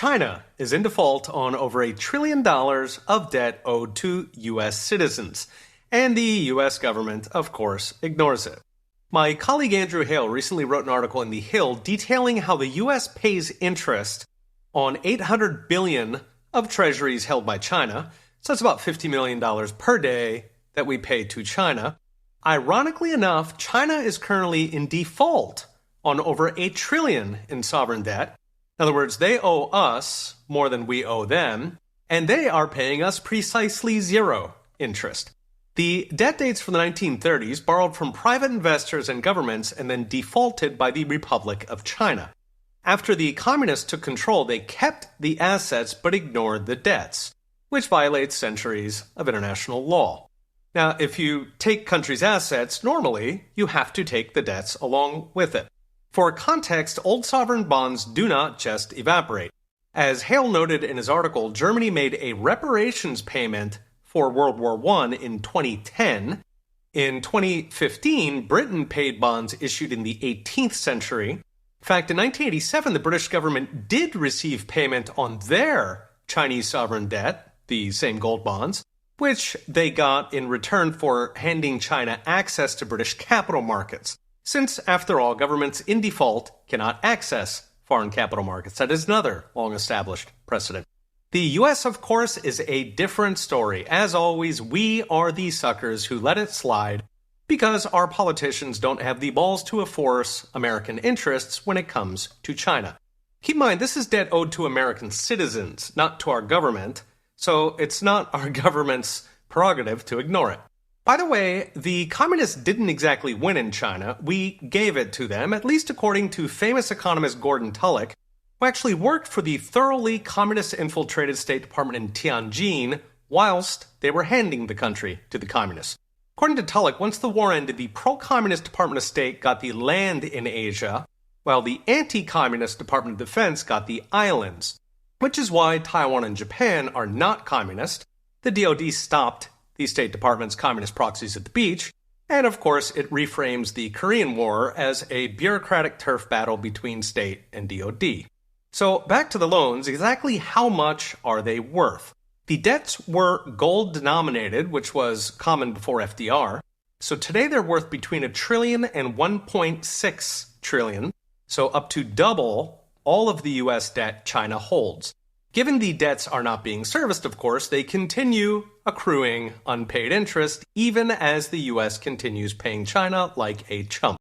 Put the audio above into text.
China is in default on over $1 trillion of debt owed to U.S. citizens, and the U.S. government, of course, ignores it. My colleague Andrew Hale recently wrote an article in The Hill detailing how the U.S. pays interest on $800 billion of treasuries held by China, so that's about $50 million per day that we pay to China. Ironically enough, China is currently in default on over $1 trillion in sovereign debt. In other words, they owe us more than we owe them, and they are paying us precisely zero interest. The debt dates from the 1930s, borrowed from private investors and governments, and then defaulted by the Republic of China. After the communists took control, they kept the assets but ignored the debts, which violates centuries of international law. Now, if you take countries' assets, normally you have to take the debts along with it. For context, old sovereign bonds do not just evaporate. As Hale noted in his article, Germany made a reparations payment for World War I in 2010. In 2015, Britain paid bonds issued in the 18th century. In fact, in 1987, the British government did receive payment on their Chinese sovereign debt, the same gold bonds, which they got in return for handing China access to British capital markets. Since, after all, governments in default cannot access foreign capital markets. That is another long-established precedent. The U.S., of course, is a different story. As always, we are the suckers who let it slide because our politicians don't have the balls to enforce American interests when it comes to China. Keep in mind, this is debt owed to American citizens, not to our government, so it's not our government's prerogative to ignore it. By the way, the communists didn't exactly win in China. We gave it to them, at least according to famous economist Gordon Tullock, who actually worked for the thoroughly communist-infiltrated State Department in Tianjin whilst they were handing the country to the communists. According to Tullock, once the war ended, the pro-communist Department of State got the land in Asia, while the anti-communist Department of Defense got the islands, which is why Taiwan and Japan are not communist. The DoD stopped the State Department's communist proxies at the beach, and of course it reframes the Korean War as a bureaucratic turf battle between state and DoD. So back to the loans, exactly how much are they worth? The debts were gold denominated, which was common before FDR, so today they're worth between $1 trillion and $1.6 trillion, so up to double all of the US debt China holds. Given the debts are not being serviced, of course, they continue accruing unpaid interest even as the US continues paying China like a chump.